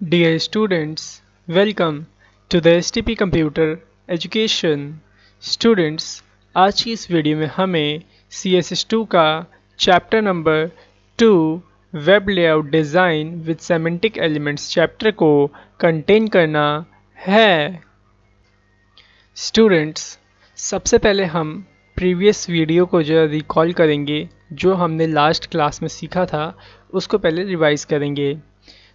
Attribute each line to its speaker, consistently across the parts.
Speaker 1: Dear students, welcome to the STP Computer Education. Students, आज की इस वीडियो में हमें CSS2 का chapter number 2 web layout design with semantic elements chapter को कंटेन करना है। स्टूडेंट्स, सबसे पहले हम प्रीवियस वीडियो को जो रिकॉल करेंगे, जो हमने लास्ट क्लास में सीखा था उसको पहले रिवाइज करेंगे।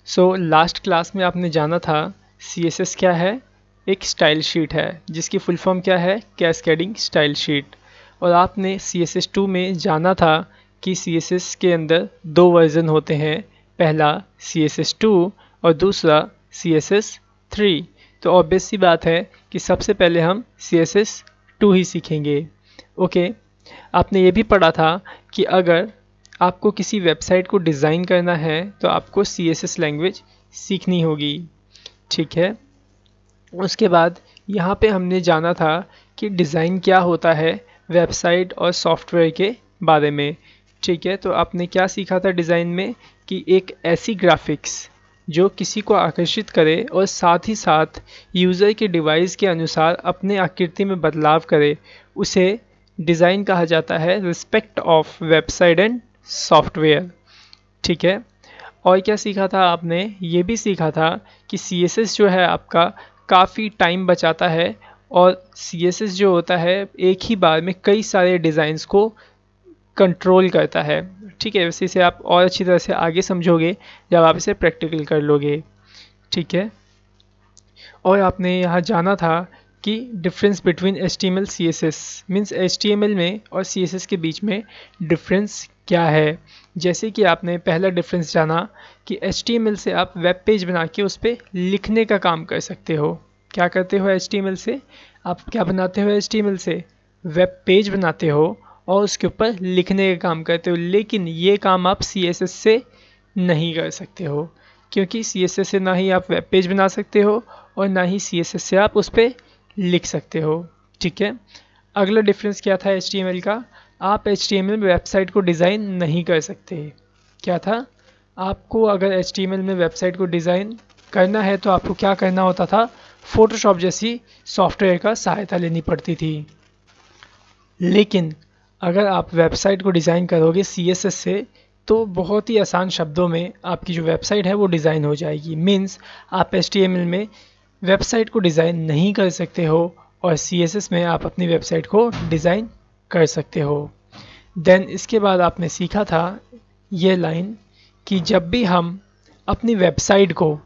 Speaker 1: लास्ट क्लास में आपने जाना था CSS क्या है, एक स्टाइल शीट है जिसकी फुल फॉर्म क्या है, कैस्केडिंग स्टाइल शीट। और आपने CSS2 में जाना था कि CSS के अंदर दो वर्जन होते हैं, पहला CSS2 और दूसरा CSS3। तो ऑब्वियस सी बात है कि सबसे पहले हम CSS2 ही सीखेंगे। ओके, आपने ये भी पढ़ा था कि अगर आपको किसी वेबसाइट को डिज़ाइन करना है तो आपको CSS लैंग्वेज सीखनी होगी, ठीक है। उसके बाद यहाँ पे हमने जाना था कि डिज़ाइन क्या होता है वेबसाइट और सॉफ्टवेयर के बारे में, ठीक है। तो आपने क्या सीखा था डिज़ाइन में कि एक ऐसी ग्राफिक्स जो किसी को आकर्षित करे और साथ ही साथ यूज़र के डिवाइस के अनुसार अपने आकृति में बदलाव करे, उसे डिज़ाइन कहा जाता है respect of website and software, ठीक है। और क्या सीखा था आपने, ये भी सीखा था कि CSS जो है आपका काफ़ी टाइम बचाता है और CSS जो होता है एक ही बार में कई सारे डिज़ाइंस को कंट्रोल करता है, ठीक है। वैसे इसे आप और अच्छी तरह से आगे समझोगे जब आप इसे प्रैक्टिकल कर लोगे, ठीक है। और आपने यहाँ जाना था कि difference between HTML CSS means HTML में और CSS के बीच में डिफरेंस क्या है। जैसे कि आपने पहला डिफरेंस जाना कि HTML से आप वेब पेज बना के उस पर लिखने का काम कर सकते हो। क्या करते हो HTML से, आप क्या बनाते हो HTML से, वेब पेज बनाते हो और उसके ऊपर लिखने का काम करते हो। लेकिन ये काम आप CSS से नहीं कर सकते हो, क्योंकि CSS से ना ही आप वेब पेज बना सकते हो और ना ही CSS से आप उस पर लिख सकते हो, ठीक है। अगला डिफरेंस क्या था HTML का, आप HTML में वेबसाइट को डिज़ाइन नहीं कर सकते। क्या था, आपको अगर HTML में वेबसाइट को डिज़ाइन करना है तो आपको क्या करना होता था, फोटोशॉप जैसी सॉफ्टवेयर का सहायता लेनी पड़ती थी। लेकिन अगर आप वेबसाइट को डिज़ाइन करोगे CSS से तो बहुत ही आसान शब्दों में आपकी जो वेबसाइट है वो डिज़ाइन हो जाएगी। मीन्स आप HTML में वेबसाइट को डिज़ाइन नहीं कर सकते हो और CSS में आप अपनी वेबसाइट को डिज़ाइन कर सकते हो। देन इसके बाद आपने सीखा था ये लाइन कि जब भी हम अपनी वेबसाइट को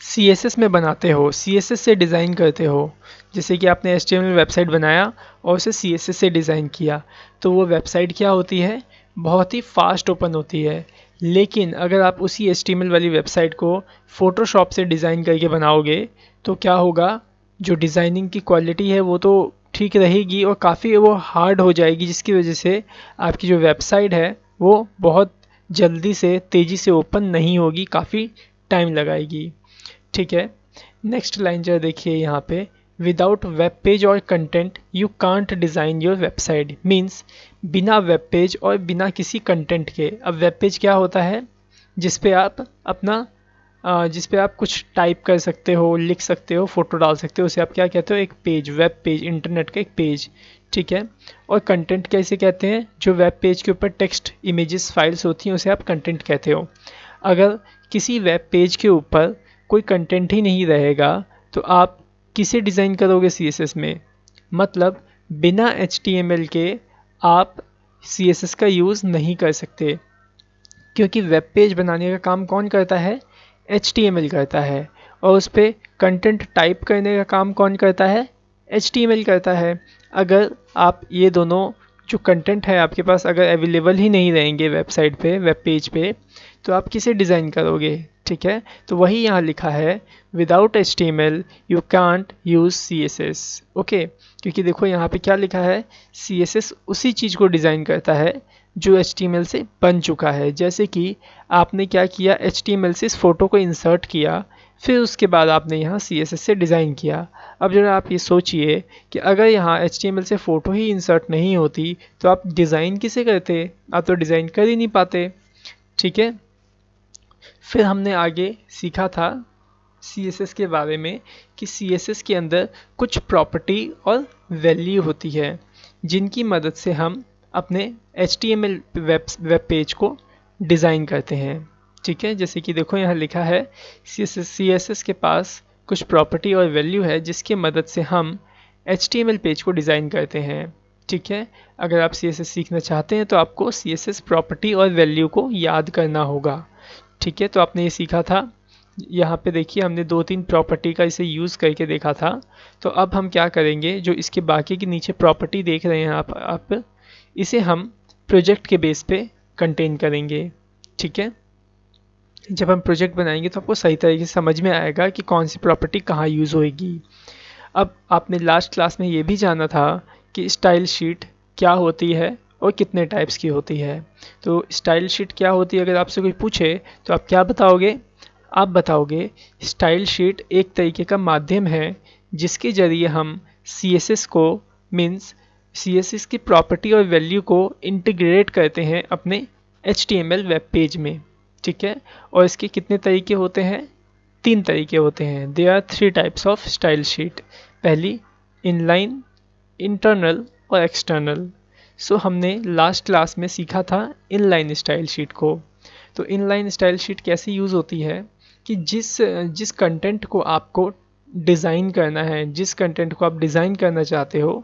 Speaker 1: CSS में बनाते हो, CSS से डिज़ाइन करते हो, जैसे कि आपने HTML वेबसाइट बनाया और उसे CSS से डिज़ाइन किया, तो वो वेबसाइट क्या होती है, बहुत ही फास्ट ओपन होती है। लेकिन अगर आप उसी HTML वाली वेबसाइट को फ़ोटोशॉप से डिज़ाइन करके बनाओगे तो क्या होगा, जो डिज़ाइनिंग की क्वालिटी है वो तो ठीक रहेगी और काफ़ी वो हार्ड हो जाएगी, जिसकी वजह से आपकी जो वेबसाइट है वो बहुत जल्दी से तेज़ी से ओपन नहीं होगी, काफ़ी टाइम लगाएगी, ठीक है। नेक्स्ट लाइन जरा देखिए यहाँ पे, विदाउट वेब पेज और content you can't design your website. Means बिना वेब पेज और बिना किसी कंटेंट के। अब वेब पेज क्या होता है, जिस पे आप अपना जिस पे आप कुछ टाइप कर सकते हो, लिख सकते हो, फ़ोटो डाल सकते हो, उसे आप क्या कहते हो, एक पेज, वेब पेज, इंटरनेट का एक पेज, ठीक है। और कंटेंट कैसे कहते हैं, जो वेब पेज के ऊपर टेक्स्ट, इमेजेस, फाइल्स होती हैं उसे आप कंटेंट कहते हो। अगर किसी वेब पेज के ऊपर कोई कंटेंट ही नहीं रहेगा तो आप किसे डिज़ाइन करोगे CSS में, मतलब बिना HTML के आप CSS का यूज़ नहीं कर सकते, क्योंकि वेब पेज बनाने का काम कौन करता है, HTML करता है। और उस पर कंटेंट टाइप करने का काम कौन करता है, HTML करता है। अगर आप ये दोनों जो कंटेंट है आपके पास अगर अवेलेबल ही नहीं रहेंगे वेबसाइट पे, वेब पेज पे, तो आप किसे डिज़ाइन करोगे, ठीक है। तो वही यहाँ लिखा है, without HTML you can't use CSS। Okay, क्योंकि देखो यहाँ पे क्या लिखा है, CSS उसी चीज़ को डिज़ाइन करता है जो HTML से बन चुका है। जैसे कि आपने क्या किया, HTML से इस फ़ोटो को इंसर्ट किया, फिर उसके बाद आपने यहाँ CSS से डिज़ाइन किया। अब जरा आप ये सोचिए कि अगर यहाँ HTML से फ़ोटो ही इंसर्ट नहीं होती तो आप डिज़ाइन किसे करते, आप तो डिज़ाइन कर ही नहीं पाते, ठीक है। फिर हमने आगे सीखा था CSS के बारे में कि CSS के अंदर कुछ प्रॉपर्टी और वैल्यू होती है जिनकी मदद से हम अपने HTML वेब पेज को डिज़ाइन करते हैं। ठीक है, जैसे कि देखो यहाँ लिखा है CSS के पास कुछ प्रॉपर्टी और वैल्यू है जिसकी मदद से हम HTML पेज को डिज़ाइन करते हैं। ठीक है, अगर आप CSS सीखना चाहते हैं तो आपको CSS प्रॉपर्टी और वैल्यू को याद करना होगा। ठीक है, तो आपने ये सीखा था। यहाँ पे देखिए हमने 2-3 प्रॉपर्टी का इसे यूज़ करके देखा था। तो अब हम क्या करेंगे, जो इसके बाकी के नीचे प्रॉपर्टी देख रहे हैं आप इसे हम प्रोजेक्ट के बेस पे कंटेन करेंगे। ठीक है, जब हम प्रोजेक्ट बनाएंगे तो आपको सही तरीके से समझ में आएगा कि कौन सी प्रॉपर्टी कहाँ यूज़ होएगी। अब आपने लास्ट क्लास में ये भी जाना था कि स्टाइल शीट क्या होती है और कितने टाइप्स की होती है। तो स्टाइल शीट क्या होती है, अगर आपसे कोई पूछे तो आप क्या बताओगे? आप बताओगे स्टाइल शीट एक तरीके का माध्यम है जिसके ज़रिए हम CSS को मीन्स CSS की प्रॉपर्टी और वैल्यू को इंटीग्रेट करते हैं अपने HTML वेब पेज में। ठीक है, और इसके कितने तरीके होते हैं? 3 तरीके होते हैं। There are 3 types of style sheet. पहली इनलाइन, इंटरनल और एक्सटर्नल। सो हमने लास्ट क्लास में सीखा था इनलाइन स्टाइल शीट को। तो इनलाइन स्टाइल शीट कैसे यूज़ होती है कि जिस कंटेंट को आपको डिज़ाइन करना है, जिस कंटेंट को आप डिज़ाइन करना चाहते हो,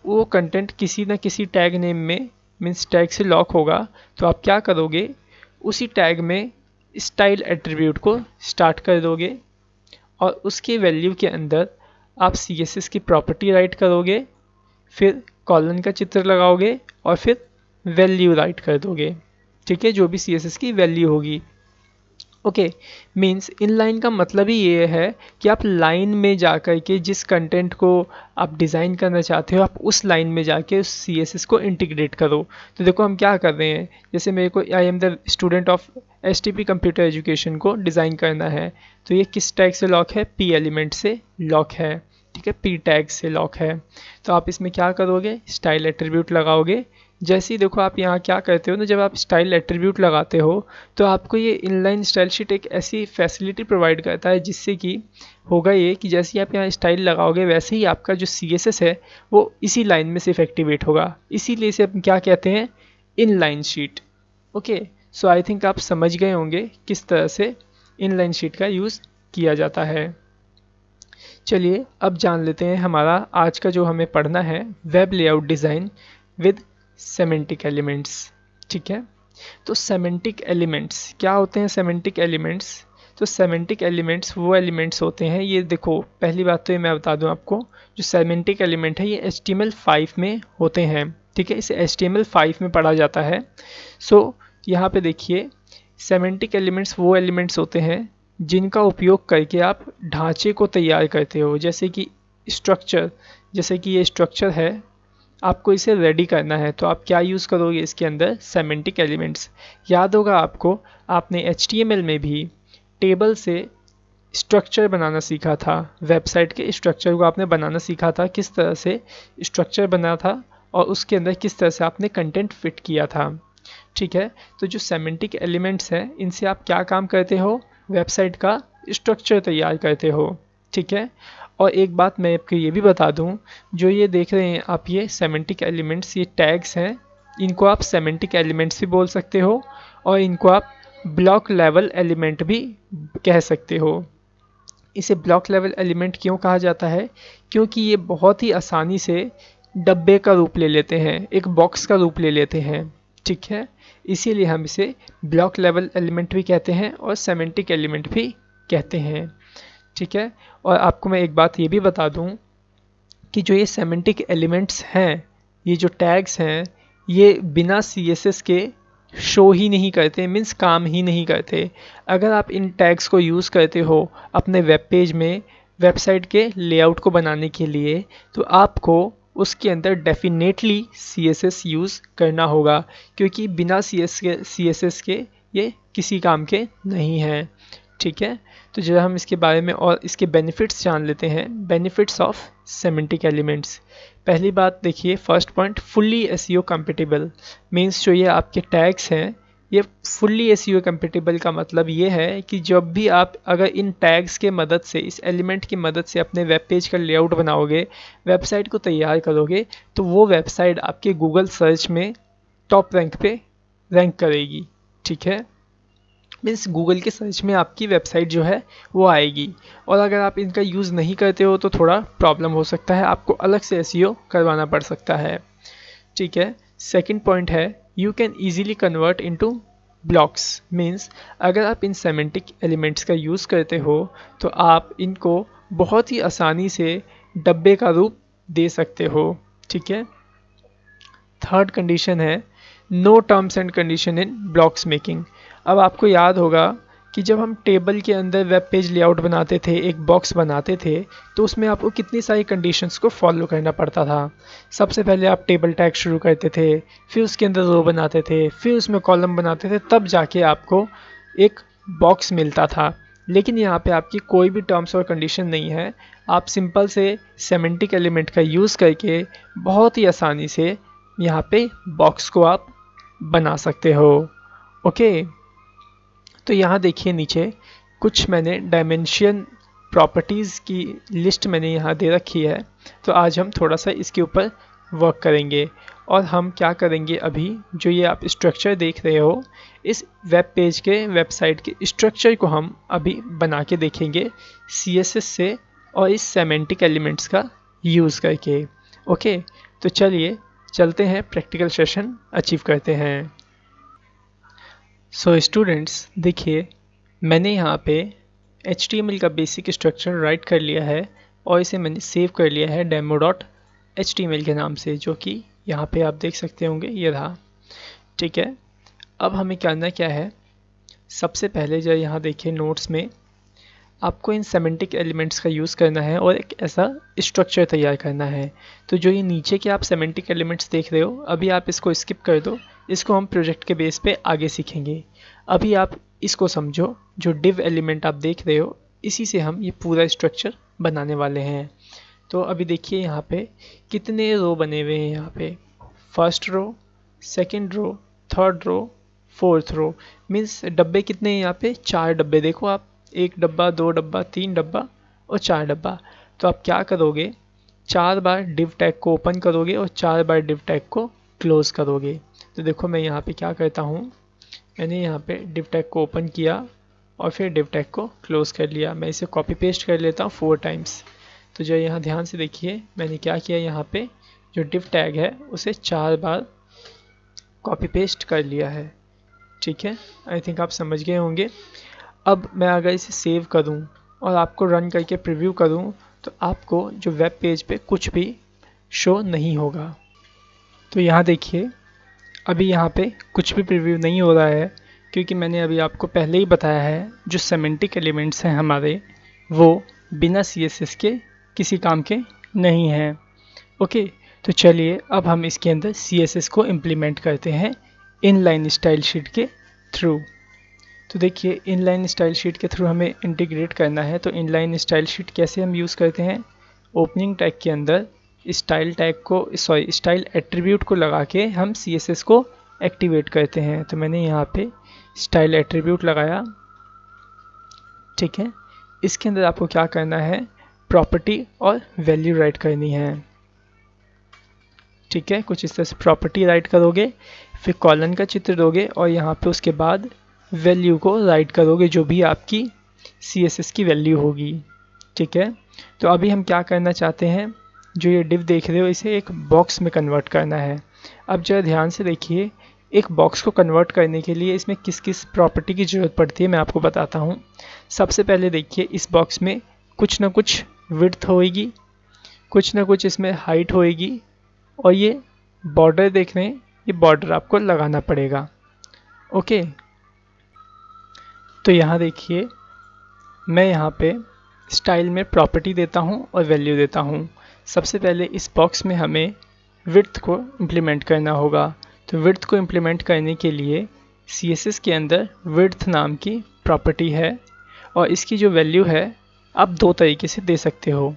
Speaker 1: वो कंटेंट किसी न किसी टैग नेम में मीन्स टैग से लॉक होगा। तो आप क्या करोगे, उसी टैग में स्टाइल एट्रीब्यूट को स्टार्ट कर दोगे और उसके वैल्यू के अंदर आप CSS की प्रॉपर्टी राइट करोगे, फिर कॉलन का चित्र लगाओगे और फिर वैल्यू राइट कर दोगे। ठीक है, जो भी CSS की वैल्यू होगी। ओके, मीन्स इनलाइन का मतलब ही ये है कि आप लाइन में जाकर के जिस कंटेंट को आप डिज़ाइन करना चाहते हो, आप उस लाइन में जाके उस CSS को इंटीग्रेट करो। तो देखो हम क्या कर रहे हैं, जैसे मेरे को I am the student of STP computer education को डिज़ाइन करना है। तो ये किस टैग से लॉक है? P एलिमेंट से लॉक है। ठीक है, P टैग से लॉक है। तो आप इसमें क्या करोगे, स्टाइल एट्रीब्यूट लगाओगे। जैसे ही देखो आप यहाँ क्या करते हो ना, जब आप स्टाइल एट्रीब्यूट लगाते हो तो आपको ये इनलाइन स्टाइल शीट एक ऐसी फैसिलिटी प्रोवाइड करता है जिससे कि होगा ये कि जैसे ही आप यहाँ स्टाइल लगाओगे वैसे ही आपका जो CSS है वो इसी लाइन में सिर्फ एक्टिवेट होगा। इसीलिए इसे हम क्या कहते हैं, inline sheet. Okay, so I think आप समझ गए होंगे किस तरह से इनलाइन शीट का यूज़ किया जाता है। चलिए अब जान लेते हैं हमारा आज का जो हमें पढ़ना है, web layout design with semantic elements. ठीक है, तो सेमेंटिक एलिमेंट्स क्या होते हैं? सेमेंटिक एलिमेंट्स, तो सेमेंटिक एलिमेंट्स वो एलिमेंट्स होते हैं, ये देखो पहली बात तो ये मैं बता दूं आपको, जो सेमेंटिक एलिमेंट है ये HTML5 में होते हैं। ठीक है, इसे HTML5 में पढ़ा जाता है। सो यहाँ पे देखिए सेमेंटिक एलिमेंट्स वो एलिमेंट्स होते हैं जिनका उपयोग करके आप ढांचे को तैयार करते हो। जैसे कि स्ट्रक्चर, जैसे कि ये स्ट्रक्चर है, आपको इसे रेडी करना है तो आप क्या यूज़ करोगे इसके अंदर? Semantic elements. याद होगा आपको, आपने HTML में भी टेबल से स्ट्रक्चर बनाना सीखा था। वेबसाइट के स्ट्रक्चर को आपने बनाना सीखा था, किस तरह से स्ट्रक्चर बना था और उसके अंदर किस तरह से आपने कंटेंट फिट किया था। ठीक है, तो जो सेमेंटिक एलिमेंट्स हैं इनसे आप क्या काम करते हो? वेबसाइट का स्ट्रक्चर तैयार करते हो। ठीक है, और एक बात मैं आपको ये भी बता दूं, जो ये देख रहे हैं आप, ये सेमेंटिक एलिमेंट्स, ये टैग्स हैं, इनको आप सेमेंटिक एलिमेंट्स भी बोल सकते हो और इनको आप ब्लॉक लेवल एलिमेंट भी कह सकते हो। इसे ब्लॉक लेवल एलिमेंट क्यों कहा जाता है? क्योंकि ये बहुत ही आसानी से डब्बे का रूप ले लेते हैं, एक बॉक्स का रूप ले लेते हैं। ठीक है, इसीलिए हम इसे ब्लॉक लेवल एलिमेंट भी कहते हैं और सेमेंटिक एलिमेंट भी कहते हैं। ठीक है, और आपको मैं एक बात ये भी बता दूं कि जो ये सेमेंटिक एलिमेंट्स हैं, ये जो टैग्स हैं, ये बिना CSS के शो ही नहीं करते, मीन्स काम ही नहीं करते। अगर आप इन टैग्स को यूज़ करते हो अपने वेब पेज में वेबसाइट के लेआउट को बनाने के लिए, तो आपको उसके अंदर डेफिनेटली CSS यूज़ करना होगा, क्योंकि बिना CSS के ये किसी काम के नहीं हैं। ठीक है, तो जब हम इसके बारे में और इसके बेनिफिट्स जान लेते हैं, बेनिफिट्स ऑफ सेमेंटिक एलिमेंट्स। पहली बात देखिए, first point, fully SEO compatible, means जो ये आपके टैग्स हैं ये फुल्ली एसईओ कंपेटेबल का मतलब ये है कि जब भी आप अगर इन टैग्स के मदद से, इस एलिमेंट की मदद से अपने वेब पेज का लेआउट बनाओगे, वेबसाइट को तैयार करोगे, तो वो वेबसाइट आपके गूगल सर्च में टॉप रैंक पे रैंक करेगी। ठीक है, मीन्स गूगल के सर्च में आपकी वेबसाइट जो है वो आएगी। और अगर आप इनका यूज़ नहीं करते हो तो थोड़ा प्रॉब्लम हो सकता है, आपको अलग से एसईओ करवाना पड़ सकता है। ठीक है, सेकंड पॉइंट है you can easily convert into blocks. Means अगर आप इन सेमेंटिक एलिमेंट्स का यूज़ करते हो तो आप इनको बहुत ही आसानी से डब्बे का रूप दे सकते हो। ठीक है, थर्ड कंडीशन है no terms and condition in blocks making. अब आपको याद होगा कि जब हम टेबल के अंदर वेब पेज लेआउट बनाते थे, एक बॉक्स बनाते थे, तो उसमें आपको कितनी सारी कंडीशंस को फॉलो करना पड़ता था। सबसे पहले आप टेबल टैग शुरू करते थे, फिर उसके अंदर रो बनाते थे, फिर उसमें कॉलम बनाते थे, तब जाके आपको एक बॉक्स मिलता था। लेकिन यहाँ पे आपकी कोई भी टर्म्स और कंडीशन नहीं है, आप सिंपल से सेमेंटिक एलिमेंट का यूज़ करके बहुत ही आसानी से यहाँ पे बॉक्स को आप बना सकते हो। ओके, तो यहाँ देखिए नीचे कुछ मैंने डायमेंशन प्रॉपर्टीज़ की लिस्ट मैंने यहाँ दे रखी है। तो आज हम थोड़ा सा इसके ऊपर वर्क करेंगे और हम क्या करेंगे, अभी जो ये आप स्ट्रक्चर देख रहे हो, इस वेब पेज के वेबसाइट के स्ट्रक्चर को हम अभी बना के देखेंगे CSS से और इस सेमेंटिक एलिमेंट्स का यूज़ करके। ओके, तो चलिए चलते हैं, प्रैक्टिकल सेशन अचीव करते हैं। सो स्टूडेंट्स देखिए, मैंने यहाँ पे HTML का बेसिक स्ट्रक्चर राइट कर लिया है और इसे मैंने सेव कर लिया है demo.html के नाम से, जो कि यहाँ पे आप देख सकते होंगे, ये रहा। ठीक है, अब हमें करना क्या है, सबसे पहले जो यहाँ देखिए नोट्स में आपको इन सेमेंटिक एलिमेंट्स का यूज़ करना है और एक ऐसा स्ट्रक्चर तैयार करना है। तो जो ये नीचे के आप सेमेंटिक एलिमेंट्स देख रहे हो, अभी आप इसको स्किप कर दो, इसको हम प्रोजेक्ट के बेस पे आगे सीखेंगे। अभी आप इसको समझो, जो डिव एलिमेंट आप देख रहे हो, इसी से हम ये पूरा स्ट्रक्चर बनाने वाले हैं। तो अभी देखिए यहाँ पे कितने रो बने हुए हैं, यहाँ पे first row, second row, third row, fourth row. Means डब्बे कितने हैं यहाँ पे, 4 डब्बे देखो आप, 1 डब्बा, 2 डब्बा, 3 डब्बा और 4 डब्बा। तो आप क्या करोगे, 4 बार डिव टैग को ओपन करोगे और 4 बार डिव टैग को क्लोज करोगे। तो देखो मैं यहाँ पे क्या करता हूँ, मैंने यहाँ पे डिव टैग को ओपन किया और फिर डिव टैग को क्लोज कर लिया। मैं इसे कॉपी पेस्ट कर लेता हूँ 4 टाइम्स। तो जो यहाँ ध्यान से देखिए मैंने क्या किया, यहाँ पे जो डिव टैग है उसे 4 बार कॉपी पेस्ट कर लिया है। ठीक है, आई थिंक आप समझ गए होंगे। अब मैं अगर इसे सेव करूं और आपको रन करके प्रीव्यू करूं, तो आपको जो वेब पेज पे कुछ भी शो नहीं होगा। तो यहाँ देखिए अभी यहाँ पे कुछ भी प्रीव्यू नहीं हो रहा है, क्योंकि मैंने अभी आपको पहले ही बताया है जो सेमेंटिक एलिमेंट्स हैं हमारे, वो बिना CSS के किसी काम के नहीं हैं। ओके, तो चलिए अब हम इसके अंदर CSS को इम्प्लीमेंट करते हैं इनलाइन स्टाइल शीट के थ्रू। तो देखिए इनलाइन स्टाइल शीट के थ्रू हमें इंटीग्रेट करना है। तो इनलाइन स्टाइल शीट कैसे हम यूज़ करते हैं, ओपनिंग टैग के अंदर स्टाइल टैग को, स्टाइल एट्रीब्यूट को लगा के हम CSS को एक्टिवेट करते हैं। तो मैंने यहाँ पे स्टाइल एट्रीब्यूट लगाया। ठीक है, इसके अंदर आपको क्या करना है, प्रॉपर्टी और वैल्यू राइट करनी है। ठीक है, कुछ इस तरह से प्रॉपर्टी राइट करोगे, फिर कॉलन का चित्र दोगे और यहाँ पे उसके बाद वैल्यू को राइट करोगे, जो भी आपकी CSS की वैल्यू होगी। ठीक है, तो अभी हम क्या करना चाहते हैं, जो ये डिव देख रहे हो इसे एक बॉक्स में कन्वर्ट करना है। अब जरा ध्यान से देखिए, एक बॉक्स को कन्वर्ट करने के लिए इसमें किस किस प्रॉपर्टी की ज़रूरत पड़ती है मैं आपको बताता हूँ। सबसे पहले देखिए इस बॉक्स में कुछ ना कुछ विड्थ होएगी, कुछ ना कुछ इसमें हाइट होएगी और ये बॉर्डर देख रहे हैं, ये बॉर्डर आपको लगाना पड़ेगा। ओके, तो यहाँ देखिए मैं यहाँ पे स्टाइल में प्रॉपर्टी देता हूँ और वैल्यू देता हूँ। सबसे पहले इस बॉक्स में हमें विड्थ को इम्प्लीमेंट करना होगा। तो विड्थ को इम्प्लीमेंट करने के लिए CSS के अंदर विड्थ नाम की प्रॉपर्टी है और इसकी जो वैल्यू है आप 2 तरीके से दे सकते हो,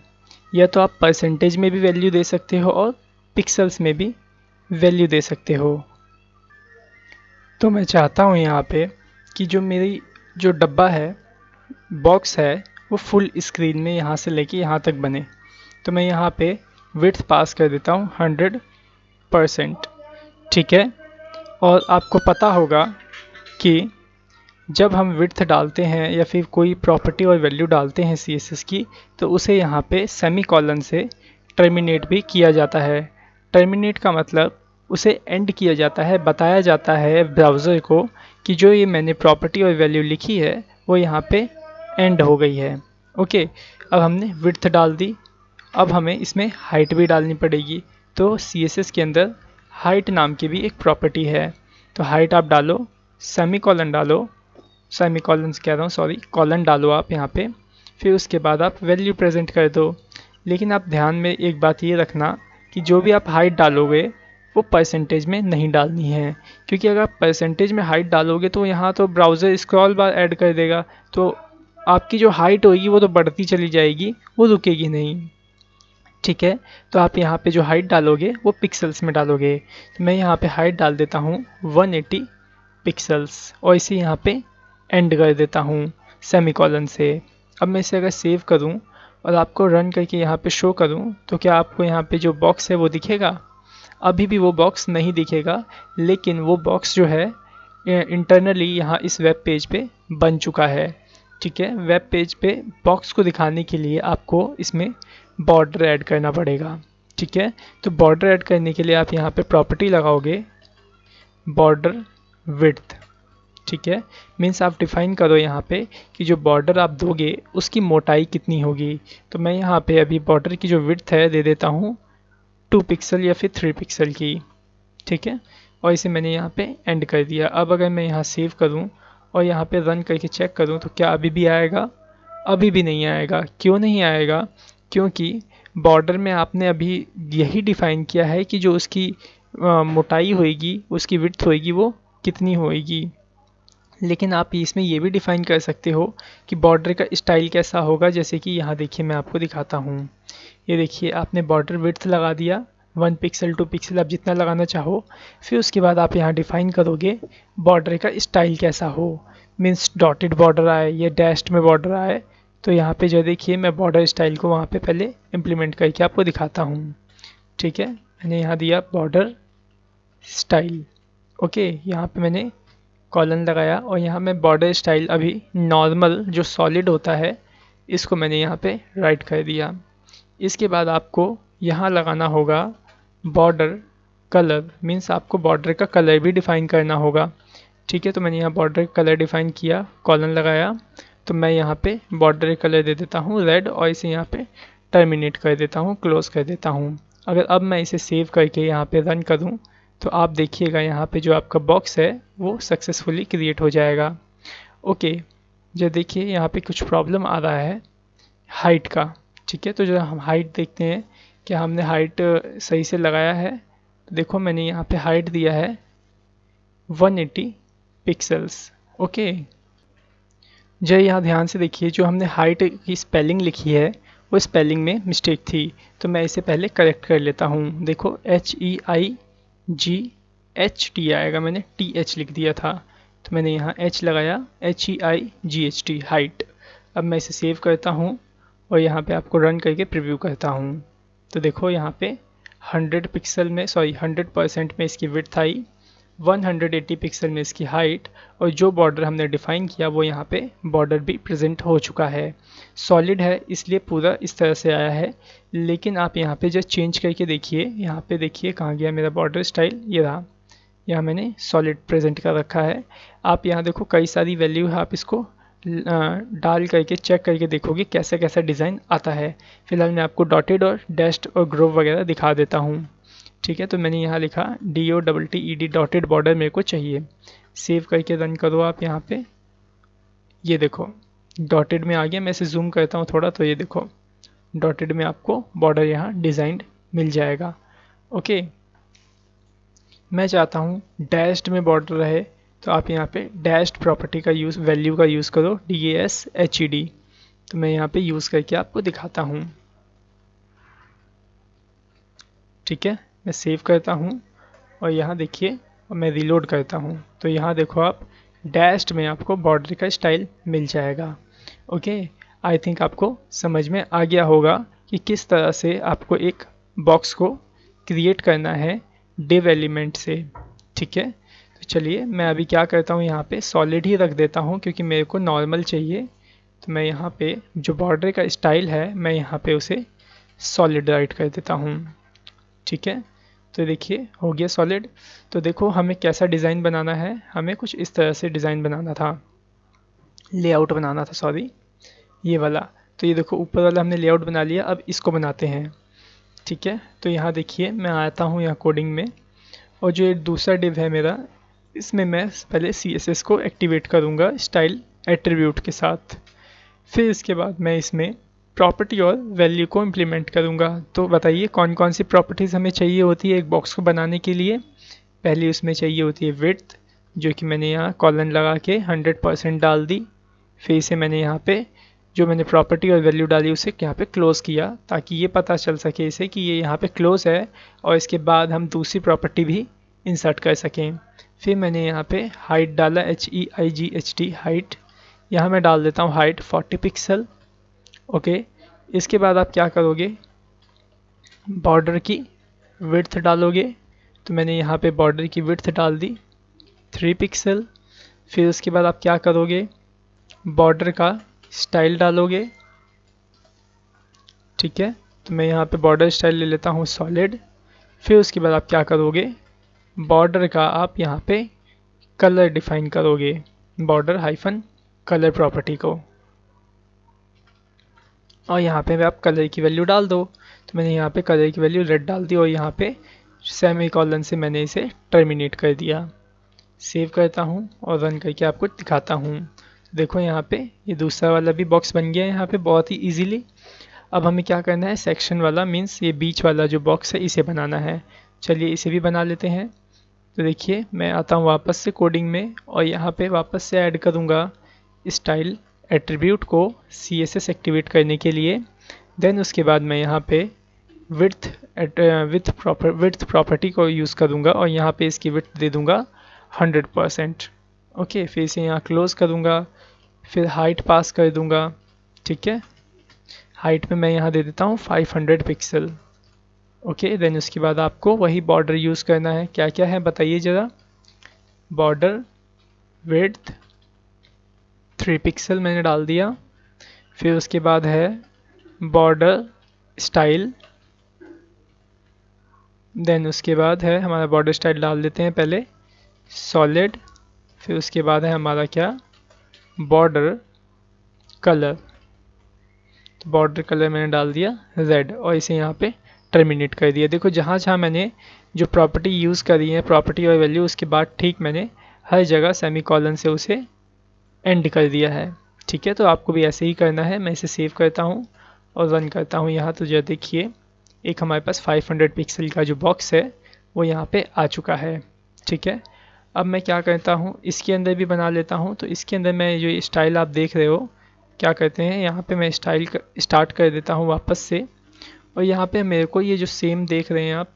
Speaker 1: या तो आप परसेंटेज में भी वैल्यू दे सकते हो और पिक्सल्स में भी वैल्यू दे सकते हो। तो मैं चाहता हूँ यहाँ पे कि जो मेरी जो डब्बा है, बॉक्स है, वो फुल स्क्रीन में यहाँ से लेके यहाँ तक बने। तो मैं यहाँ पे विड्थ पास कर देता हूँ 100%। ठीक है। और आपको पता होगा कि जब हम विड्थ डालते हैं या फिर कोई प्रॉपर्टी और वैल्यू डालते हैं CSS की, तो उसे यहाँ पे सेमी कॉलन से टर्मिनेट भी किया जाता है। टर्मिनेट का मतलब उसे एंड किया जाता है, बताया जाता है ब्राउज़र को कि जो ये मैंने प्रॉपर्टी और वैल्यू लिखी है वो यहाँ पे एंड हो गई है। ओके, अब हमने विड्थ डाल दी, अब हमें इसमें हाइट भी डालनी पड़ेगी। तो CSS के अंदर हाइट नाम की भी एक प्रॉपर्टी है। तो हाइट आप डालो, सेमी कॉलन डालो, सेमी कॉलन कह रहा हूँ सॉरी, कॉलन डालो आप यहाँ पे, फिर उसके बाद आप वैल्यू प्रेजेंट कर दो। लेकिन आप ध्यान में एक बात ये रखना कि जो भी आप हाइट डालोगे वो परसेंटेज में नहीं डालनी है, क्योंकि अगर आप परसेंटेज में हाइट डालोगे तो यहाँ तो ब्राउज़र स्क्रॉल बार ऐड कर देगा, तो आपकी जो हाइट होगी वो तो बढ़ती चली जाएगी, वो रुकेगी नहीं। ठीक है। तो आप यहाँ पे जो हाइट डालोगे वो पिक्सल्स में डालोगे। तो मैं यहाँ पे हाइट डाल देता हूँ 180 पिक्सल्स और इसे यहाँ पे एंड कर देता हूँ सेमीकोलन से। अब मैं इसे अगर सेव करूँ और आपको रन करके यहाँ पे शो करूँ तो क्या आपको यहाँ पे जो बॉक्स है वो दिखेगा? अभी भी वो बॉक्स नहीं दिखेगा, लेकिन वो बॉक्स जो है इंटरनली यहाँ इस वेब पेज पे बन चुका है। ठीक है। वेब पेज पे बॉक्स को दिखाने के लिए आपको इसमें बॉर्डर ऐड करना पड़ेगा। ठीक है। तो बॉर्डर ऐड करने के लिए आप यहाँ पे प्रॉपर्टी लगाओगे बॉर्डर विड्थ। ठीक है। मीन्स आप डिफाइन करो यहाँ पे कि जो बॉर्डर आप दोगे उसकी मोटाई कितनी होगी। तो मैं यहाँ पे अभी बॉर्डर की जो विड्थ है दे देता हूँ 2 पिक्सल या फिर 3 पिक्सल की। ठीक है। और इसे मैंने यहाँ पे एंड कर दिया। अब अगर मैं यहाँ सेव करूँ और यहाँ पे रन करके चेक करूँ तो क्या अभी भी आएगा? अभी भी नहीं आएगा। क्यों नहीं आएगा? क्योंकि बॉर्डर में आपने अभी यही डिफाइन किया है कि जो उसकी मोटाई होएगी, उसकी विड्थ होएगी वो कितनी होएगी। लेकिन आप इसमें ये भी डिफाइन कर सकते हो कि बॉर्डर का स्टाइल कैसा होगा। जैसे कि यहाँ देखिए मैं आपको दिखाता हूँ। ये देखिए आपने बॉर्डर विड्थ लगा दिया 1 पिक्सल 2 पिक्सल आप जितना लगाना चाहो। फिर उसके बाद आप यहाँ डिफाइन करोगे बॉर्डर का स्टाइल कैसा हो। मीन्स डॉटेड बॉर्डर आए या डैश्ड में बॉर्डर आए। तो यहाँ पे जो देखिए मैं बॉर्डर स्टाइल को वहाँ पे पहले इम्प्लीमेंट करके आपको दिखाता हूँ। ठीक है। मैंने यहाँ दिया बॉर्डर स्टाइल। ओके, यहाँ पे मैंने कॉलन लगाया और यहाँ मैं बॉर्डर स्टाइल अभी नॉर्मल जो सॉलिड होता है इसको मैंने यहाँ पे राइट कर दिया। इसके बाद आपको यहाँ लगाना होगा बॉर्डर कलर। मीन्स आपको बॉर्डर का कलर भी डिफाइन करना होगा। ठीक है। तो मैंने यहाँ बॉर्डर कलर डिफाइन किया, कॉलन लगाया। तो मैं यहाँ पे बॉर्डर कलर दे देता हूँ रेड और इसे यहाँ पे टर्मिनेट कर देता हूँ, क्लोज कर देता हूँ। अगर अब मैं इसे सेव करके यहाँ पे रन करूँ तो आप देखिएगा यहाँ पे जो आपका बॉक्स है वो सक्सेसफुली क्रिएट हो जाएगा। ओके, जो देखिए यहाँ पे कुछ प्रॉब्लम आ रहा है हाइट का। ठीक है। तो जो हम हाइट देखते हैं क्या हमने हाइट सही से लगाया है। तो देखो मैंने यहाँ पे हाइट दिया है 180 पिक्सल्स। ओके, जो यहाँ ध्यान से देखिए जो हमने हाइट की स्पेलिंग लिखी है वो स्पेलिंग में मिस्टेक थी। तो मैं इसे पहले करेक्ट कर लेता हूँ। देखो HEIGHT आएगा, मैंने TH लिख दिया था। तो मैंने यहाँ H लगाया, HEIGHT हाइट। अब मैं इसे सेव करता हूँ और यहाँ पे आपको रन करके प्रीव्यू करता हूँ। तो देखो यहाँ पे 100 पिक्सल में 100% में इसकी विड्थ आई, 180 पिक्सल में इसकी हाइट, और जो बॉर्डर हमने डिफाइन किया वो यहाँ पे बॉर्डर भी प्रेजेंट हो चुका है। सॉलिड है इसलिए पूरा इस तरह से आया है। लेकिन आप यहाँ पे जस्ट चेंज करके देखिए, यहाँ पे देखिए कहाँ गया मेरा बॉर्डर स्टाइल, ये रहा। यहाँ मैंने सॉलिड प्रेजेंट कर रखा है। आप यहाँ देखो कई सारी वैल्यू है, आप इसको डाल करके चेक करके देखोगे कैसा कैसा डिज़ाइन आता है। फिलहाल मैं आपको डॉटेड और डैश्ड और ग्रोव वगैरह दिखा देता हूँ। ठीक है। तो मैंने यहाँ लिखा DOTTED डॉटेड बॉर्डर मेरे को चाहिए। सेव करके रन करो आप यहाँ पे, ये देखो डॉटेड में आ गया। मैं इसे जूम करता हूँ थोड़ा, तो ये देखो डॉटेड में आपको बॉर्डर यहाँ डिज़ाइंड मिल जाएगा। ओके, मैं चाहता हूँ डैश्ड में बॉर्डर रहे, तो आप यहाँ पे डैश्ड प्रॉपर्टी का यूज़, वैल्यू का यूज़ करो DASHED। तो मैं यहाँ पे यूज़ करके आपको दिखाता हूँ। ठीक है। मैं सेव करता हूँ और यहाँ देखिए और मैं रीलोड करता हूँ तो यहाँ देखो आप डैश्ड में आपको बॉर्डर का स्टाइल मिल जाएगा। ओके, आई थिंक आपको समझ में आ गया होगा कि किस तरह से आपको एक बॉक्स को क्रिएट करना है डिव एलिमेंट से। ठीक है, तो चलिए मैं अभी क्या करता हूँ, यहाँ पे सॉलिड ही रख देता हूँ क्योंकि मेरे को नॉर्मल चाहिए। तो मैं यहाँ पे जो बॉर्डर का स्टाइल है मैं यहाँ पे उसे सॉलिड राइट कर देता हूँ। ठीक है, तो देखिए हो गया सॉलिड। तो देखो हमें कैसा डिज़ाइन बनाना है, हमें कुछ इस तरह से डिज़ाइन बनाना था, लेआउट बनाना था, सॉरी ये वाला। तो ये देखो ऊपर वाला हमने लेआउट बना लिया, अब इसको बनाते हैं। ठीक है, तो यहाँ देखिए मैं आता हूँ यहाँ कोडिंग में, और जो ये दूसरा डिव है मेरा, इसमें मैं पहले CSS को एक्टिवेट करूँगा स्टाइल एट्रीब्यूट के साथ। फिर इसके बाद मैं इसमें प्रॉपर्टी और वैल्यू को इम्प्लीमेंट करूँगा। तो बताइए कौन कौन सी प्रॉपर्टीज़ हमें चाहिए होती है एक बॉक्स को बनाने के लिए। पहली उसमें चाहिए होती है विड्थ, जो कि मैंने यहाँ कॉलन लगा के 100% डाल दी। फिर इसे मैंने यहाँ पे जो मैंने प्रॉपर्टी और वैल्यू डाली उसे यहाँ पे क्लोज़ किया, ताकि ये पता चल सके इसे कि ये यहाँ पे क्लोज़ है, और इसके बाद हम दूसरी प्रॉपर्टी भी इंसर्ट कर सकें। फिर मैंने यहाँ पे हाइट डाला, HEIGHT हाइट, यहाँ मैं डाल देता हूँ हाइट 40 पिक्सल। ओके, इसके बाद आप क्या करोगे, बॉर्डर की विड्थ डालोगे। तो मैंने यहाँ पे बॉर्डर की विड्थ डाल दी 3 पिक्सल। फिर उसके बाद आप क्या करोगे, बॉर्डर का स्टाइल डालोगे। ठीक है, तो मैं यहाँ पे बॉर्डर स्टाइल ले लेता हूँ सॉलिड। फिर उसके बाद आप क्या करोगे, बॉर्डर का आप यहाँ पे कलर डिफाइन करोगे, बॉर्डर हाइफन कलर प्रॉपर्टी को, और यहाँ पे आप कलर की वैल्यू डाल दो। तो मैंने यहाँ पे कलर की वैल्यू रेड डाल दी, और यहाँ पे सेमी कॉलन से मैंने इसे टर्मिनेट कर दिया। सेव करता हूँ और रन करके आपको दिखाता हूँ। देखो यहाँ पे ये दूसरा वाला भी बॉक्स बन गया है यहाँ पे बहुत ही इजीली। अब हमें क्या करना है, सेक्शन वाला मीन्स ये बीच वाला जो बॉक्स है इसे बनाना है। चलिए इसे भी बना लेते हैं। तो देखिए मैं आता हूँ वापस से कोडिंग में, और यहाँ पे वापस से ऐड करूँगा स्टाइल एट्रीब्यूट को CSS एक्टिवेट करने के लिए। देन उसके बाद मैं यहाँ पे विड्थ प्रॉपर्टी को यूज़ करूँगा, और यहाँ पे इसकी विड्थ दे दूँगा 100%। ओके, फिर इसे यहाँ क्लोज़ करूँगा, फिर हाइट पास कर दूँगा। ठीक है, हाइट में मैं यहाँ दे देता हूँ 500 पिक्सल। ओके, देन उसके बाद आपको वही बॉर्डर यूज़ करना है। क्या क्या है बताइए ज़रा, बॉर्डर विड्थ 3 पिक्सल मैंने डाल दिया। फिर उसके बाद है बॉर्डर स्टाइल, देन उसके बाद है हमारा बॉर्डर स्टाइल डाल देते हैं पहले सॉलिड। फिर उसके बाद है हमारा क्या, बॉर्डर कलर। तो बॉर्डर कलर मैंने डाल दिया रेड, और इसे यहाँ पे टर्मिनेट कर दिया। देखो जहाँ जहाँ मैंने जो प्रॉपर्टी यूज़ करी है, प्रॉपर्टी और वैल्यू, उसके बाद ठीक मैंने हर जगह सेमी कॉलन से उसे एंड कर दिया है। ठीक है, तो आपको भी ऐसे ही करना है। मैं इसे सेव करता हूँ और रन करता हूँ यहाँ। तो जो देखिए एक हमारे पास 500 पिक्सल का जो बॉक्स है वो यहाँ पे आ चुका है। ठीक है, अब मैं क्या करता हूँ, इसके अंदर भी बना लेता हूँ। तो इसके अंदर मैं जो स्टाइल आप देख रहे हो, क्या कहते हैं, यहाँ पे मैं स्टाइल स्टार्ट कर देता हूँ वापस से। और यहाँ पे मेरे को ये जो सेम देख रहे हैं आप,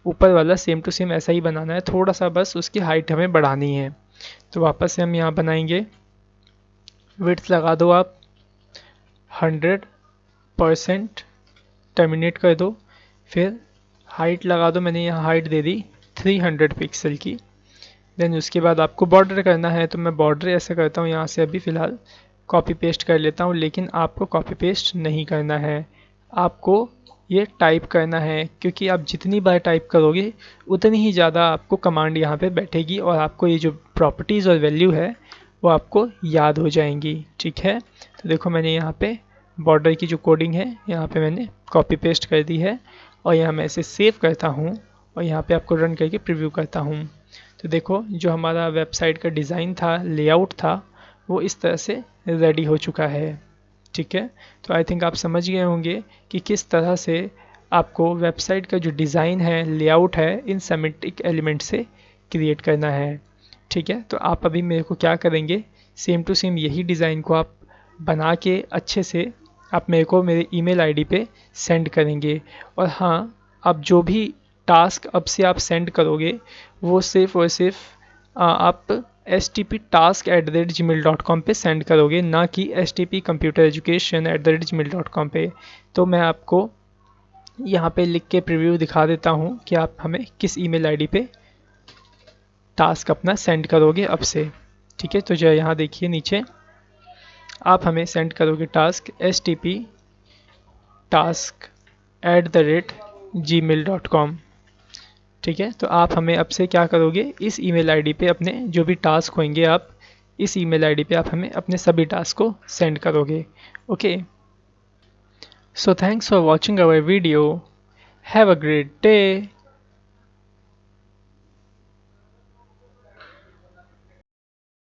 Speaker 1: ऊपर वाला सेम टू सेम ऐसा ही बनाना है, थोड़ा सा बस उसकी हाइट हमें बढ़ानी है। तो वापस से हम यहाँ बनाएंगे, विड्थ लगा दो आप 100%, टर्मिनेट कर दो। फिर हाइट लगा दो, मैंने यहाँ हाइट दे दी 300 पिक्सल की। देन उसके बाद आपको बॉर्डर करना है। तो मैं बॉर्डर ऐसे करता हूँ, यहाँ से अभी फ़िलहाल कॉपी पेस्ट कर लेता हूँ, लेकिन आपको कॉपी पेस्ट नहीं करना है, आपको ये टाइप करना है, क्योंकि आप जितनी बार टाइप करोगे उतनी ही ज़्यादा आपको कमांड यहाँ पे बैठेगी, और आपको ये जो प्रॉपर्टीज़ और वैल्यू है वो आपको याद हो जाएंगी। ठीक है, तो देखो मैंने यहाँ पे बॉर्डर की जो कोडिंग है यहाँ पे मैंने कॉपी पेस्ट कर दी है, और यहाँ मैं इसे सेव करता हूँ और यहाँ पे आपको रन करके प्रीव्यू करता हूँ। तो देखो जो हमारा वेबसाइट का डिज़ाइन था, लेआउट था, वो इस तरह से रेडी हो चुका है। ठीक है, तो आई थिंक आप समझ गए होंगे कि किस तरह से आपको वेबसाइट का जो डिज़ाइन है, लेआउट है, इन सेमेंटिक एलिमेंट से क्रिएट करना है। ठीक है, तो आप अभी मेरे को क्या करेंगे, सेम टू सेम यही डिज़ाइन को आप बना के अच्छे से आप मेरे को मेरे ईमेल आईडी पे सेंड करेंगे। और हाँ, आप जो भी टास्क अब से आप सेंड करोगे वो सिर्फ और सिर्फ आप stptask@gmail.com पे सेंड करोगे, ना कि stpcomputereducation@gmail.com पे। तो मैं आपको यहाँ पे लिख के प्रीव्यू दिखा देता हूँ कि आप हमें किस ईमेल आईडी पे टास्क अपना सेंड करोगे अब से। ठीक है, तो जो यहाँ देखिए नीचे आप हमें सेंड करोगे टास्क stptask@gmail.com। ठीक है, तो आप हमें अब से क्या करोगे, इस ईमेल आईडी पे अपने जो भी टास्क होंगे आप इस ईमेल आईडी पे आप हमें अपने सभी टास्क को सेंड करोगे। Okay, so thanks for watching our video, have a great day.